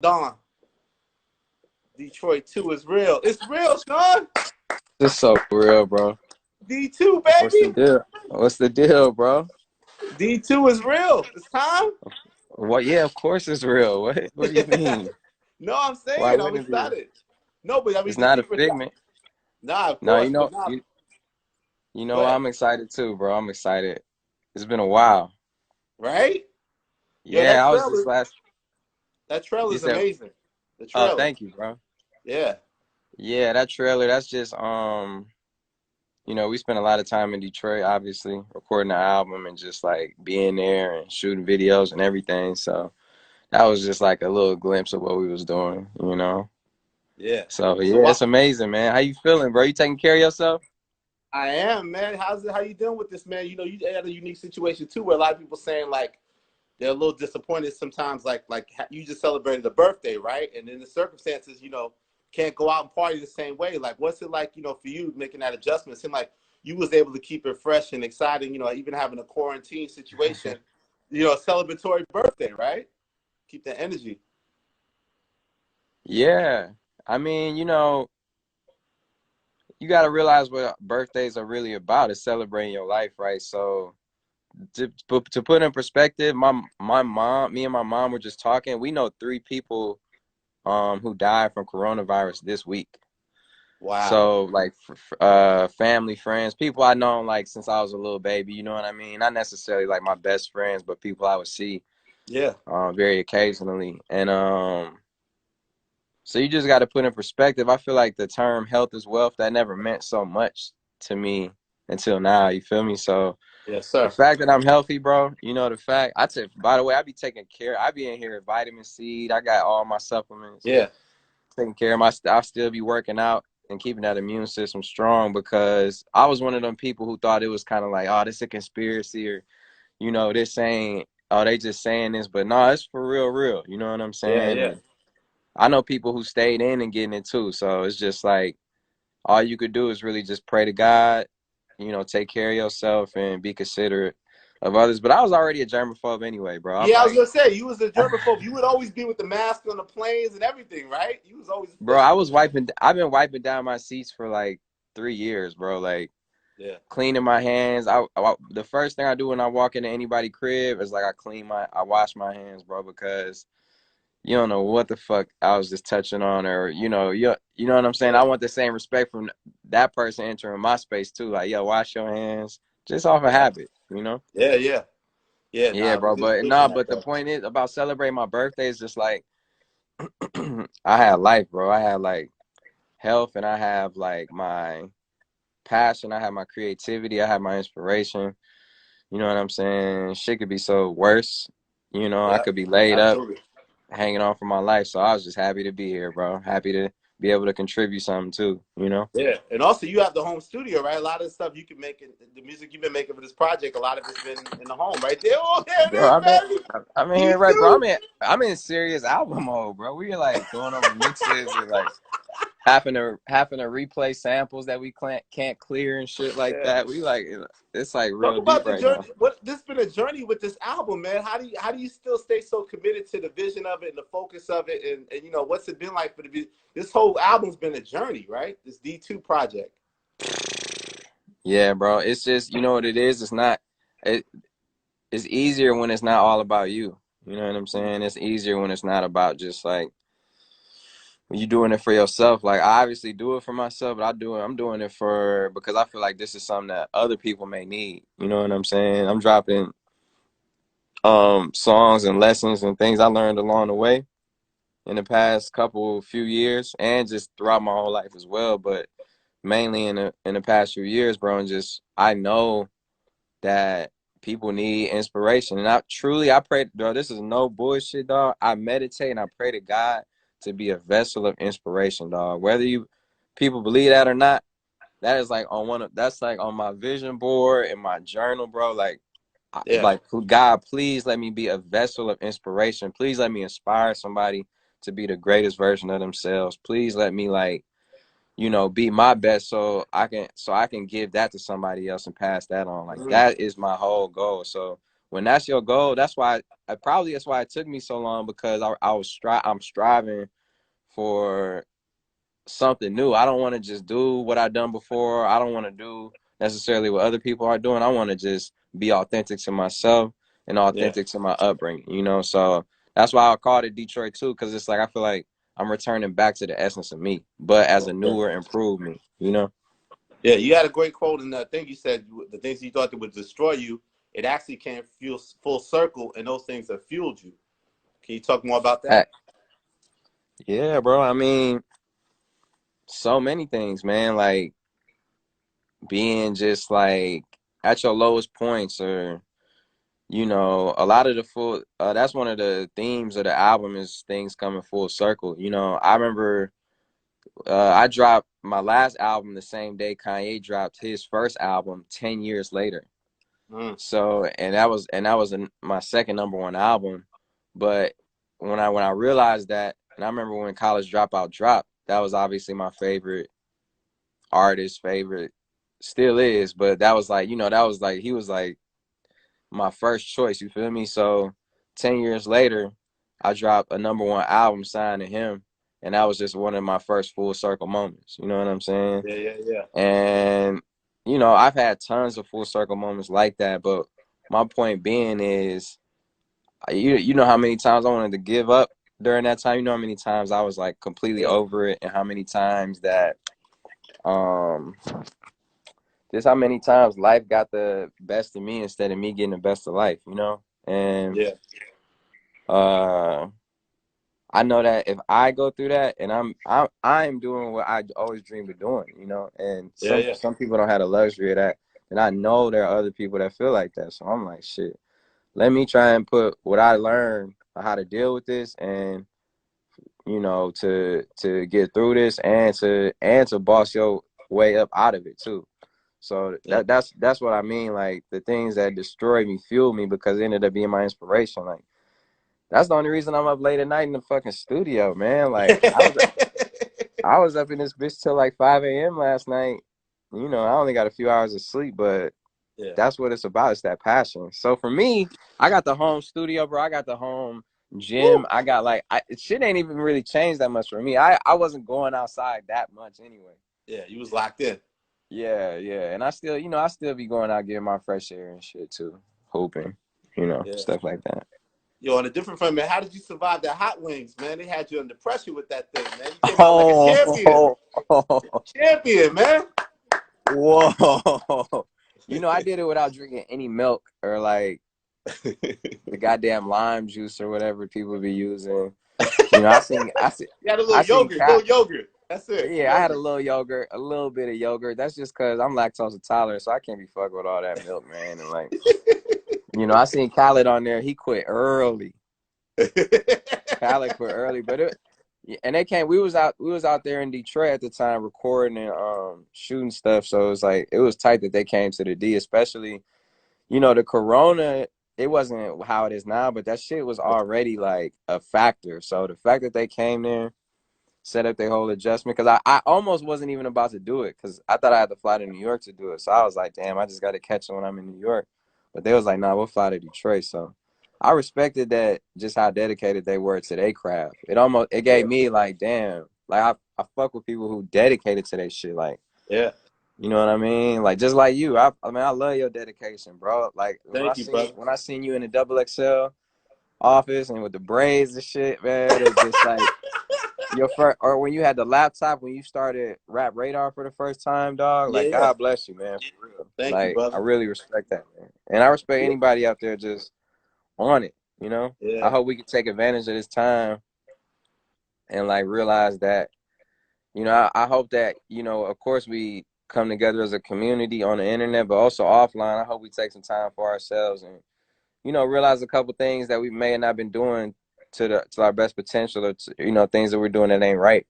Don, Detroit 2 is real. It's real, Sean. This is so real, bro. D2, What's the baby. deal? What's the deal, bro? D2 is real. It's time. What? Yeah, of course it's real. What do you mean? No, I'm Why saying I'm wouldn't it be? excited. No, but I mean It's the not a people. figment. Nah, of No, course, but nah. you Go know ahead. I'm excited too, bro. I'm excited. It's been a while. Right? Yo, Yeah, I was just last. that trailer You is said, amazing. The oh, trailer. thank you, bro. Yeah. Yeah, that trailer. That's just we spent a lot of time in Detroit, obviously, recording the album and just like being there and shooting videos and everything. So that was just like a little glimpse of what we was doing. Yeah. So So yeah, it's amazing, man. How you feeling, bro? You taking care of yourself? I am, man. How you doing with this, man? You know, you had a unique situation too, where a lot of people saying like they're a little disappointed sometimes, like you just celebrated a birthday, right? And in the circumstances, can't go out and party the same way. Like, what's it like, for you making that adjustment? It seemed like you was able to keep it fresh and exciting, even having a quarantine situation, a celebratory birthday, right? Keep that energy. Yeah. I mean, you got to realize what birthdays are really about is celebrating your life, right? So to put in perspective, my mom, me and my mom were just talking. We know 3 people who died from coronavirus this week. Wow. So like family, friends, people I known like since I was a little baby, you know what I mean? Not necessarily like my best friends, but people I would see Yeah. very occasionally. And so you just got to put in perspective. I feel like the term health is wealth, that never meant so much to me until now. You feel me? So Yes, the sir. fact that I'm healthy, bro, the fact I take, by the way, I be taking care. I be in here with vitamin C. I got all my supplements, Yeah. taking care of I still be working out and keeping that immune system strong because I was one of them people who thought it was kind of like, oh, this is a conspiracy or, they're saying, oh, they just saying this. But no, it's for real, real. You know what I'm Yeah. saying? Yeah. And I know people who stayed in and getting it too. So it's just like all you could do is really just pray to God, take care of yourself and be considerate of others. But I was already a germaphobe anyway, bro. I'm Yeah, I was like, gonna say you was a germaphobe. You would always be with the mask on the planes and everything, right? You was always bro, pushing. I've been wiping down my seats for like 3 years, bro. Like Yeah. cleaning my hands. The first thing I do when I walk into anybody's crib is like I wash my hands, bro, because you don't know what the fuck I was just touching on, or you know what I'm saying. Yeah. I want the same respect from that person entering my space too. Like, yo, wash your hands, just off a Yeah. habit. Yeah. Yeah. Yeah. Yeah, Nah, we bro. just But pushing nah, that but the though. point is about celebrating my birthday is just like I had life, bro. I had like health, and I have like my passion. I have my creativity. I have my inspiration. You know what I'm saying? Shit could be so worse. I Yeah. could be laid up, Absolutely. hanging on for my life. So I was just happy to be here, bro. Happy to be able to contribute something too. Yeah, and also you have the home studio, right? A lot of the stuff you can make, the music you've been making for this project, a lot of it's been in the home, right there. Oh, there Bro, it is, baby. I'm in Me here, right, bro. too. I'm in serious album mode, bro. We are like going over mixes and like having to replay samples that we can't clear and shit like Yeah. that. We like it's like Talk real deep about the right journey. now. What this been a journey with this album, man? How do you still stay so committed to the vision of it and the focus of it, and what's it been like for this whole album's been a journey, right? This D2 project. Yeah, bro. It's just you know what it is. It, it's easier when it's not all about you. You know what I'm saying? It's easier when it's not about just like when you're doing it for yourself. Like I obviously do it for myself, but I'm doing it for because I feel like this is something that other people may need. You know what I'm saying? I'm dropping songs and lessons and things I learned along the way in the past few years and just throughout my whole life as well. But mainly in the past few years, bro, and just I know that people need inspiration. And I pray, bro, this is no bullshit, dog. I meditate and I pray to God to be a vessel of inspiration, dog. Whether you people believe that or not, that's like on my vision board in my journal, bro. Yeah. Like God, please let me be a vessel of inspiration. Please let me inspire somebody to be the greatest version of themselves. Please let me be my best so I can give that to somebody else and pass that on. Like Mm. that is my whole goal. So when that's your goal, that's why probably that's why it took me so long, because I'm striving for something new. I don't want to just do what I've done before. I don't want to do necessarily what other people are doing. I want to just be authentic to myself and Yeah. authentic to my upbringing, you know? So that's why I called it Detroit too, because it's like I feel like I'm returning back to the essence of me, but as a Okay. newer, improved me, you know? Yeah, you had a great quote in the thing. You said the things you thought that would destroy you, it actually came full circle, and those things have fueled you. Can you talk more about that? Hey, yeah, bro. I mean, so many things, man. Like being just like at your lowest points, or you know, a lot of the full that's one of the themes of the album, is things coming full circle. You know, I remember I dropped my last album the same day Kanye dropped his first album 10 years later. Mm. So, and that was my second #1 album. But when I realized that, and I remember when College Dropout dropped, that was obviously my favorite artist, favorite, still is, but that was like, you know, that was like, he was like my first choice, you feel me? So 10 years later, I dropped a #1 album signed to him, and that was just one of my first full circle moments, you know what I'm saying? Yeah, yeah, yeah. And you know, I've had tons of full circle moments like that, but my point being is, you know how many times I wanted to give up during that time. You know how many times I was like completely Yeah, over it, and how many times that um just how many times life got the best of me instead of me getting the best of life, you know? And yeah, uh I know that if I go through that, and I'm doing what I always dreamed of doing, you know, and yeah, yeah, some people don't have the luxury of that. And I know there are other people that feel like that. So I'm like, shit, let me try and put what I learned on how to deal with this, and you know, to get through this, and to boss your way up out of it too. So yeah. that's what I mean. Like the things that destroy me fuel me, because it ended up being my inspiration. Like that's the only reason I'm up late at night in the fucking studio, man. Like I was up in this bitch till like 5 a.m. last night. You know, I only got a few hours of sleep, but Yeah, that's what it's about. It's that passion. So for me, I got the home studio, bro. I got the home woo. gym. I got like, shit ain't even really changed that much for me. I wasn't going outside that much anyway. Yeah, you was locked in. Yeah, yeah. And I still, you know, I still be going out getting my fresh air and shit too. Hooping, you know, Yeah. stuff like that. Yo, on a different front, man, how did you survive that hot wings, man? They had you under pressure with that thing, man. You came out like a champion. Oh, Champion, man. whoa. You know, I did it without drinking any milk, or like the goddamn lime juice or whatever people be using. You know, You had a I little seen yogurt, Cat. little yogurt. That's it. Yeah, I had a Yogurt. little yogurt, a little bit of yogurt. That's just because I'm lactose intolerant, so I can't be fucked with all that milk, man. And like, you know, I seen Khaled on there. He quit early. Khaled quit early, but and they came. We was out there in Detroit at the time recording and shooting stuff. So it was like it was tight that they came to the D, especially, you know, the Corona. It wasn't how it is now, but that shit was already like a factor. So the fact that they came there, set up their whole adjustment, because I almost wasn't even about to do it, because I thought I had to fly to New York to do it. So I was like, damn, I just got to catch it when I'm in New York. But they was like, nah, we'll fly to Detroit. So I respected that, just how dedicated they were to their craft. It Yeah, gave me like, damn, like I fuck with people who dedicated to their shit. Like, yeah. you know what I mean? Like just like you. I mean, I love your dedication, bro. Like Thank you, brother. when I seen you in the double XL office and with the braids and shit, man, it's just like your first, or when you had the laptop when you started Rap Radar for the first time, dog. Yeah, Like yeah. God bless you, man, for real. Thank you, Like I brother. really respect that, man, and I respect Yeah, anybody out there just on it. You know, I yeah, hope we can take advantage of this time and like realize that. You know, I hope that, you know, of course we come together as a community on the internet, but also offline. I hope we take some time for ourselves and, you know, realize a couple things that we may have not been doing to our best potential, or to, you know, things that we're doing that ain't right.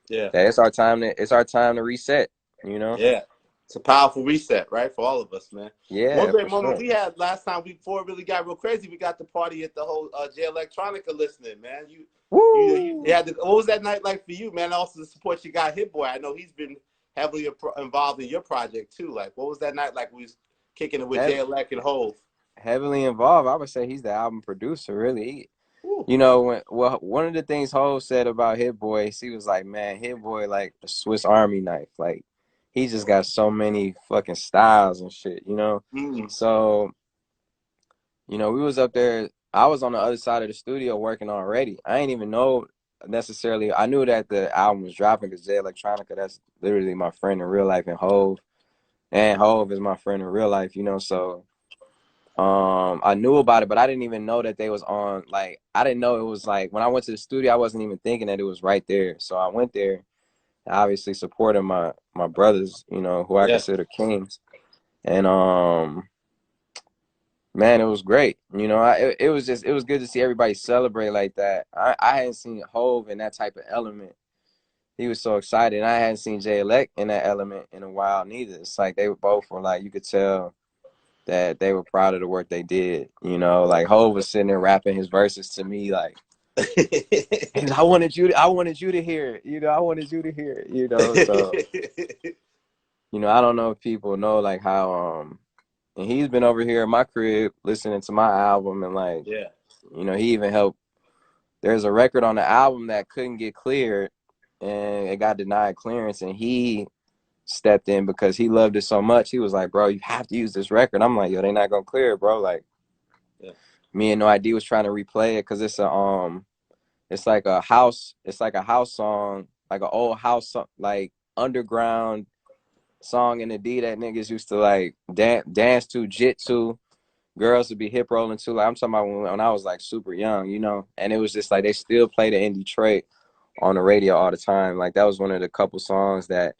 yeah, That it's our time to reset, you know? yeah. It's a powerful reset, right, for all of us, man. One Yeah, great for moment sure. we had last time, before it really got real crazy, we got the party at the whole J Electronica listening, man. You Woo! had what was that night like for you, man? Also the support you got Hit Boy. I know he's been heavily involved in your project too. Like, what was that night like? We was kicking it with That J Elect and Hove. heavily involved. I would say he's the album producer, really. Ooh. You know, one of the things Hov said about Hit Boy, he was like, man, Hit Boy like a Swiss Army knife. Like, he just got so many fucking styles and shit, you know? Mm. So, you know, we was up there. I was on the other side of the studio working already. I ain't even know necessarily. I knew that the album was dropping because Jay Electronica, that's literally my friend in real life, and Hov is my friend in real life, you know? So, I knew about it, but I didn't even know that they was on. Like, I didn't know it was like when I went to the studio, I wasn't even thinking that it was right there. So I went there, obviously supporting my brothers, you know, who I Yeah. consider kings. And man, it was great. You know, it was just, it was good to see everybody celebrate like that. I hadn't seen Hove in that type of element. He was so excited. I hadn't seen Jay Elect in that element in a while neither. It's like they both were like, you could tell that they were proud of the work they did. You know, like Hov was sitting there rapping his verses to me like, and I wanted you to hear it. You know, I wanted you to hear it, you know. So, you know, I don't know if people know like how and he's been over here in my crib listening to my album, and like, Yeah. you know, he even helped. There's a record on the album that couldn't get cleared and it got denied clearance, and he stepped in because he loved it so much. He was like, bro, you have to use this record. I'm like, yo, they not gonna clear it, bro. Like, Yeah. me and No ID was trying to replay it because it's like a house song, like an old house like underground song in the D that niggas used to like dance to, jit to. Girls would be hip rolling to. Like, I'm talking about when I was like super young, you know. And it was just like they still played it in Detroit on the radio all the time. Like, that was one of the couple songs that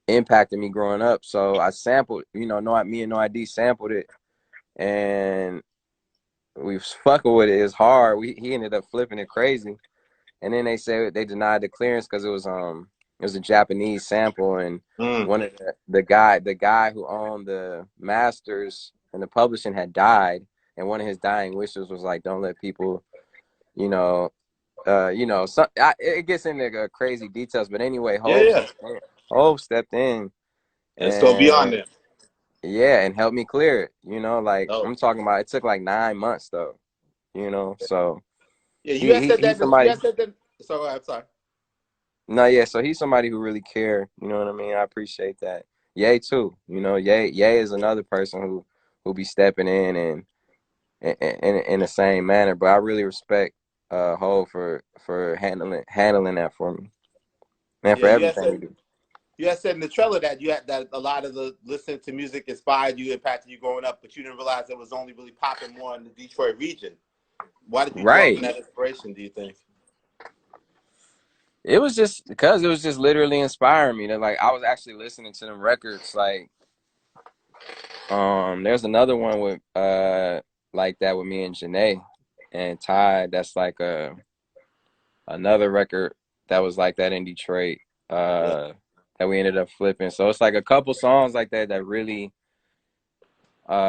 impacted me growing up. So I sampled, you know, me and No ID sampled it, and we was fucking with it. It's hard. He ended up flipping it crazy. And then they said they denied the clearance because it was a Japanese sample, and Mm. one of the guy who owned the masters and the publishing had died, and one of his dying wishes was like, don't let people, you know, it gets into crazy details, but anyway, Yeah, yeah. Hove stepped in It's gonna be on and there. yeah, and helped me clear it. You know, like Oh. I'm talking about, it took like 9 months though. You know, so Yeah, you had said he's that. You somebody. had said that. So I'm sorry. No, yeah, so he's somebody who really care. You know what I mean? I appreciate that. Ye too. You know, Ye is another person who be stepping in and in the same manner. But I really respect Ho for handling that for me and Yeah, for everything we do. you had said in the trailer that you had that a lot of the listening to music inspired you, impacted you growing up, but you didn't realize it was only really popping more in the Detroit region. Why did you draw from Right. that inspiration? Do you think? It was just because it was just literally inspiring me. That like I was actually listening to them records. Like there's another one with like that with me and Janae and Ty. That's like another record that was like that in Detroit Yeah. that we ended up flipping. So it's like a couple songs like that that really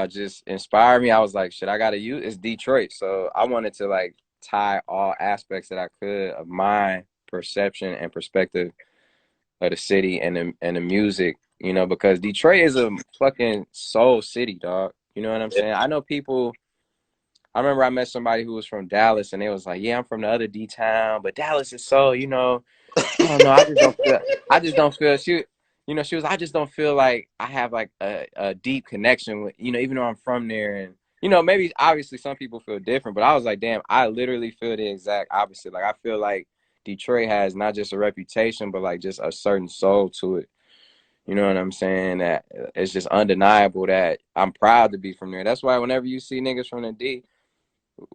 just inspired me. I was like, shit, I gotta use it's Detroit. So I wanted to like tie all aspects that I could of my perception and perspective of the city and the music, you know, because Detroit is a fucking soul city, dog. You know what I'm Yeah. saying? I know people. I remember I met somebody who was from Dallas, and they was like, "Yeah, I'm from the other D town, but Dallas is so, you know, I don't know. I just don't feel. I just don't feel." She was. I just don't feel like I have like a deep connection with, you know, even though I'm from there, and you know, maybe obviously some people feel different, but I was like, damn, I literally feel the exact opposite. Like I feel like Detroit has not just a reputation, but like just a certain soul to it. You know what I'm saying? That it's just undeniable that I'm proud to be from there. That's why whenever you see niggas from the D,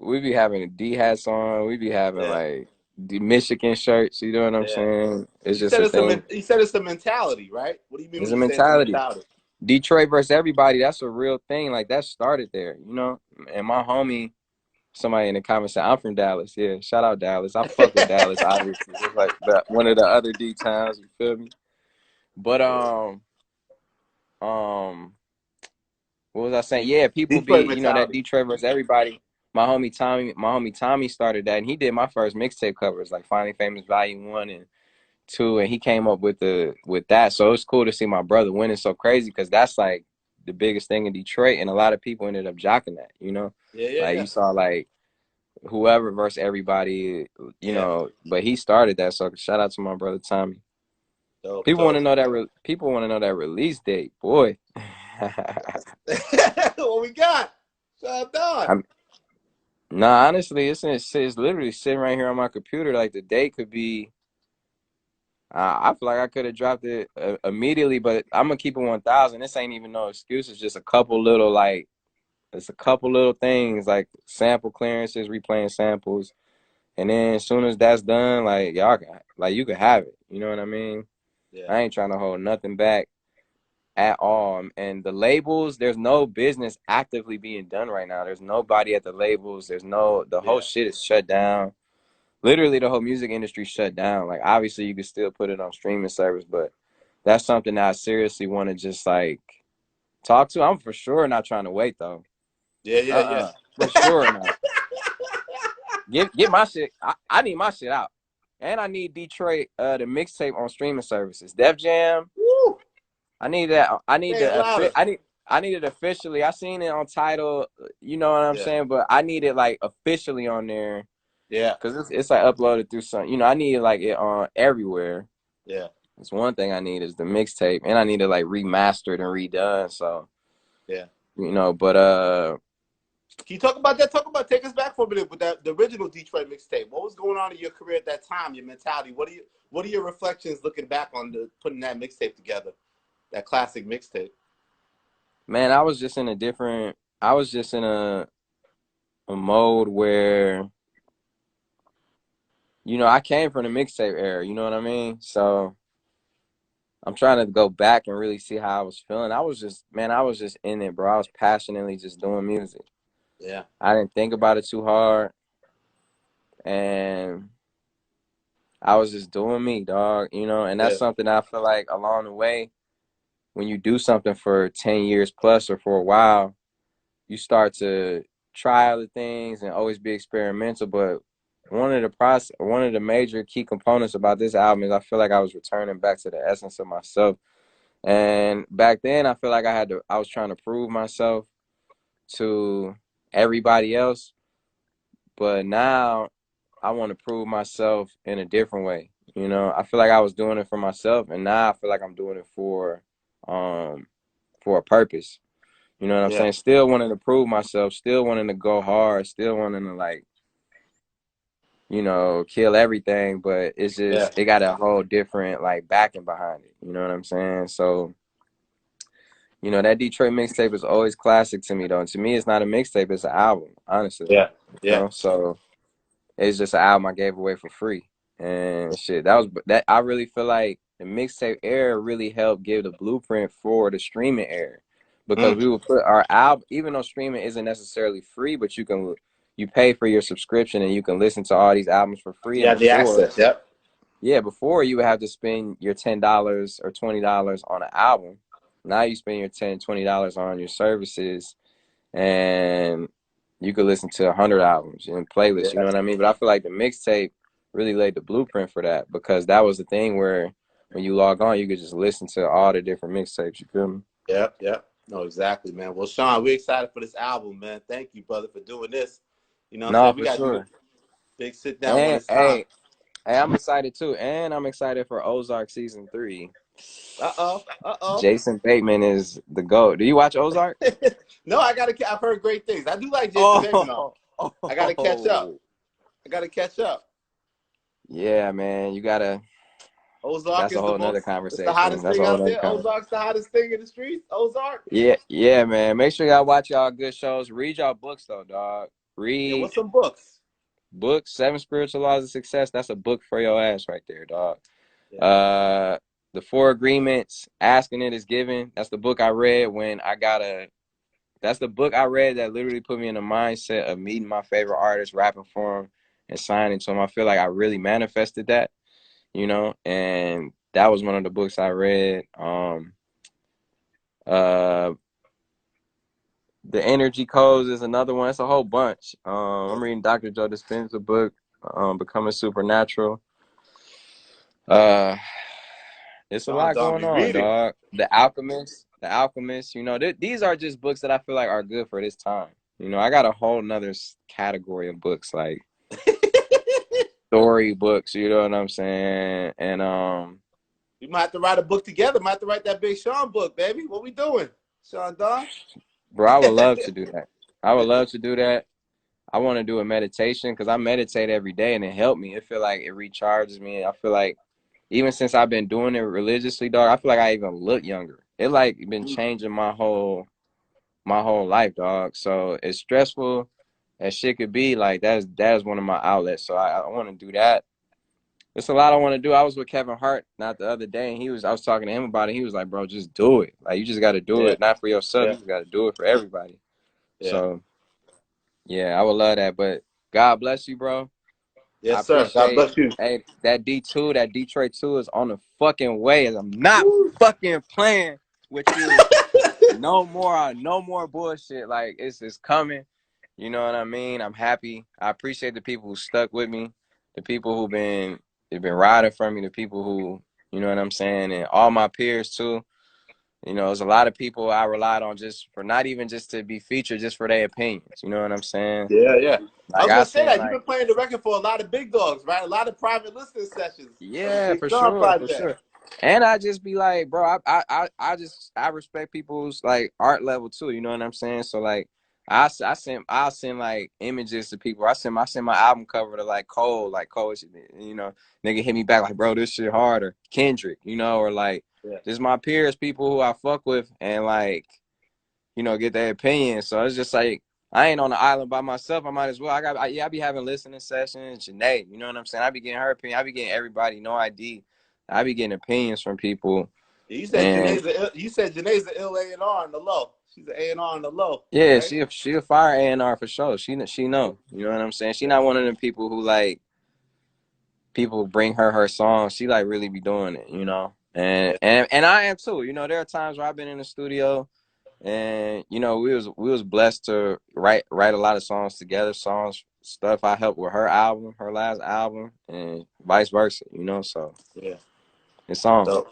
we be having a D hats on. We be having Yeah. like the Michigan shirts. You know what I'm Yeah. saying? It's You just said a it's a thing. you said it's a mentality, right? What do you mean It's when a you say it's a mentality. mentality? Detroit versus everybody. That's a real thing. Like that started there. You know. And my homie, somebody in the comments said, "I'm from Dallas." Yeah, shout out Dallas. I fuck with Dallas. Obviously, it's like one of the other D towns. You feel me? But um, what was I saying? Yeah, people be, Detroit you know, that mentality. Detroit versus everybody. My homie Tommy started that, and he did my first mixtape covers, like Finally Famous Volume 1 and 2, and he came up with that. So it's cool to see my brother winning so crazy because that's like the biggest thing in Detroit, and a lot of people ended up jocking that. You know, Yeah, yeah, like yeah. you saw like whoever versus everybody. You Yeah. know, but he started that. So shout out to my brother Tommy. Dope, People want to dope. know that. People want to know that release date, boy. What we got? Shut down. I'm Nah, honestly, it's literally sitting right here on my computer. Like the date could be. I feel like I could have dropped it immediately, but I'm gonna keep it 1,000. This ain't even no excuse. It's just a couple little like it's a couple little things like sample clearances, replaying samples, and then as soon as that's done, like y'all can like you can have it. You know what I mean? Yeah, I ain't trying to hold nothing back at all. And the labels, there's no business actively being done right now. There's nobody at the labels. The whole yeah, shit is shut down. Literally, the whole music industry shut down. Like, obviously, you can still put it on streaming service, but that's something that I seriously want to just like talk to. I'm for sure not trying to wait though. yeah, yeah, yeah. For sure not. Get my shit. I need my shit out, and I need Detroit the mixtape on streaming services. Def Jam. Woo! I need that. I need Say it the louder. I need it officially. I seen it on Tidal. You know what I'm Yeah, saying? But I need it like officially on there yeah, because it's like uploaded through some. You know, I need like it on everywhere. yeah, It's one thing I need is the mixtape, and I need it like remastered and redone. So yeah. you know, but Can you talk about that? Talk about take us back for a minute with that the original Detroit mixtape. What was going on in your career at that time? Your mentality. What are your reflections looking back on putting that mixtape together? That classic mixtape. man, I was just in a different. I was just in a mode where you know I came from the mixtape era. You know what I mean? So I'm trying to go back and really see how I was feeling. I was just in it, bro. I was passionately just doing music. Yeah, I didn't think about it too hard, and I was just doing me, dog. You know, and that's yeah, something I feel like along the way, when you do something for 10 years plus or for a while, you start to try other things and always be experimental. But one of the major key components about this album is I feel like I was returning back to the essence of myself. And back then, I feel like I was trying to prove myself to everybody else. But now I want to prove myself in a different way. You know, I feel like I was doing it for myself, and now I feel like I'm doing it um, for a purpose. You know what I'm yeah, saying? Still wanting to prove myself, still wanting to go hard, still wanting to like, you know, kill everything, but it's yeah, just it got a whole different like backing behind it. You know what I'm saying? So you know, that Detroit mixtape is always classic to me, though. And to me, it's not a mixtape, it's an album, honestly. yeah, You yeah, know, so it's just an album I gave away for free. And shit, that I really feel like the mixtape era really helped give the blueprint for the streaming era. Because mm. we would put our album, even though streaming isn't necessarily free, but you pay for your subscription and you can listen to all these albums for free. And Yeah. The before, access. Yep. yeah, before you would have to spend your $10 or $20 on an album. Now you spend your $10, $20 on your services, and you could listen to 100 albums in playlists. You Yeah, know what I mean? But I feel like the mixtape really laid the blueprint for that because that was the thing where when you log on, you could just listen to all the different mixtapes. You feel me? yep, yep. No, exactly, man. Well, Sean, we're excited for this album, man. Thank you, brother, for doing this. You know what I'm No, saying? We for got to do a sure. big sit down when And it's time. hey, I'm excited too, and I'm excited for Ozark season 3. Uh oh. Uh oh. Jason Bateman is the GOAT. Do you watch Ozark? No, I got to. I've heard great things. I do like Jason Bateman, though. Oh, I got to catch up. oh, I got to catch up. yeah, man. You gotta. Ozark That's a is the whole nother most. It's the conversation. hottest That's thing a whole out nother there. conversation. Ozark's the hottest thing in the streets. Ozark. Yeah, yeah, man. Make sure y'all watch y'all good shows. Read y'all books though, dog. Yeah. Read What's some books? books. 7 Spiritual Laws of Success. That's a book for your ass right there, dog. Yeah. Uh, The Four Agreements. Asking It Is Given. That's the book I read when I got a. That's the book I read that literally put me in the mindset of meeting my favorite artist, rapping for him, and signing to him. I feel like I really manifested that, you know, and that was one of the books I read. Uh, The Energy Codes is another one. It's a whole bunch. I'm reading Dr. Joe Dispenza's book, Becoming Supernatural. Uh, It's a Sean lot Don going be on, reading. dog. The Alchemist. You know, these are just books that I feel like are good for this time. You know, I got a whole nother category of books like story books. You know what I'm saying? And We might have to write a book together. Might have to write that Big Sean book, baby. What we doing, Sean Don? bro, I would love to do that. I would love to do that. I want to do a meditation because I meditate every day and it helped me. It feel like it recharges me. I feel like even since I've been doing it religiously, dog, I feel like I even look younger. It like been changing my whole life, dog. So as stressful as shit could be, like that's one of my outlets. So I want to do that. There's a lot I want to do. I was with Kevin Hart not the other day, and I was talking to him about it. He was like, "Bro, just do it. Like you just got to do Yeah, it, not for yourself. yeah, You just got to do it for everybody." yeah. So yeah, I would love that. But God bless you, bro. I Yes, sir. God appreciate. bless you. Hey, that D2, that Detroit 2 is on the fucking way. I'm not Woo. fucking playing with you. No more bullshit. Like it's coming. You know what I mean? I'm happy. I appreciate the people who stuck with me, the people they've been riding for me, the people who, you know what I'm saying, and all my peers too. You know, there's a lot of people I relied on just for not even just to be featured, just for their opinions. You know what I'm saying? Yeah, yeah. I Like was I gonna say seen that you've like been playing the record for a lot of big dogs, right? A lot of private listening sessions of the yeah, Big Sean for project. sure. And I just be like, bro, I respect people's like art level too. You know what I'm saying? So like, I send like images to people. I send my album cover to like Cole, you know, nigga hit me back like, bro, this shit harder. Kendrick, you know, or like, Yeah. just my peers, people who I fuck with, and like, you know, get their opinion. So it's just like I ain't on the island by myself. I might as well. I be having listening sessions. Janae, you know what I'm saying? I be getting her opinion. I be getting everybody, no ID. I be getting opinions from people. And You said Janae's the ill A&R on the low. She's an A&R on the low, yeah, right? she a fire A&R for sure. She know. You know what I'm saying? She not one of them people who like people bring her songs. She like really be doing it, you know. Yeah. And I am too. You know, there are times where I've been in the studio and you know we was blessed to write a lot of songs together, stuff I helped with her album, her last album, and vice versa, you know. So Yeah. it's on. So,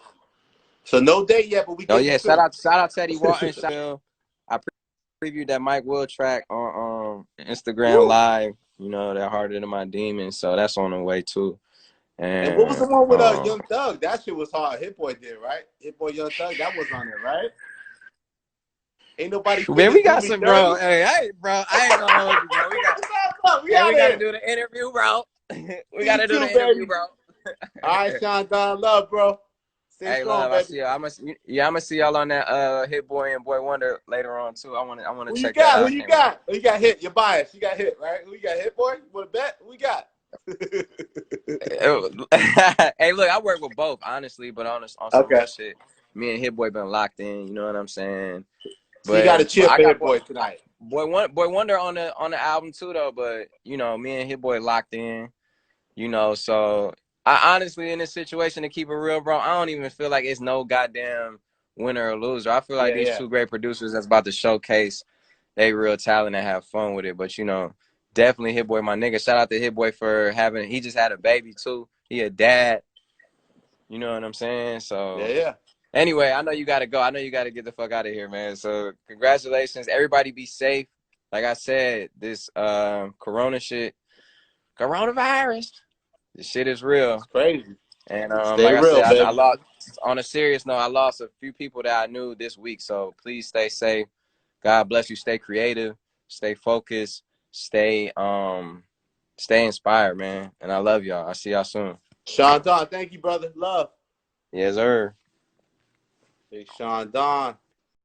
so no date yet, but we Oh getting yeah, soon. shout out Teddy Walton. I previewed that Mike Will track on Instagram Woo. Live. You know, that harder than my demons, so that's on the way too. And what was the And one with Young Thug? That shit was hard. Hit Boy did, right? Hit Boy Young Thug, that was on it, right? Ain't nobody man, finna we do got me some, bro. dirty. Hey, bro, I ain't gonna hold you, bro. We out We got to here. do the interview, bro. We See got you to do too, the interview, baby. bro. All right, Sean Don, love, bro. Stay Hey, strong, love, I baby. see y'all. I'm gonna see y'all on that Hit Boy and Boy Wonder later on too. I wanna Who you check that got? Who out. I you can't wait. got? Who you got hit? You're biased. You got hit, right? Who you got hit, boy? You want to bet? Who we got? Hey, look, I work with both, honestly, but on some Okay. real shit. Me and Hit Boy been locked in. You know what I'm saying? So you got to But cheer I for got Hit Boy tonight. Boy Wonder on the album too, though. But you know, me and Hit Boy locked in. You know, so I honestly, in this situation, to keep it real, bro, I don't even feel like it's no goddamn winner or loser. I feel like Yeah, these yeah. two great producers that's about to showcase they real talent and have fun with it. But you know, definitely Hit Boy, my nigga. Shout out to Hit Boy for he just had a baby too. He a dad. You know what I'm saying? Yeah, So yeah. anyway, I know you gotta go. I know you gotta get the fuck out of here, man. So congratulations. Everybody be safe. Like I said, this corona shit, coronavirus. This shit is real. It's crazy. And Stay like I real, said, I baby. lost on a serious note, I lost a few people that I knew this week. So please stay safe. God bless you. Stay creative, stay focused, stay inspired, man. And I love y'all. I'll see y'all soon. Sean Don, thank you, brother. Love. Yes, sir. Big Sean Don.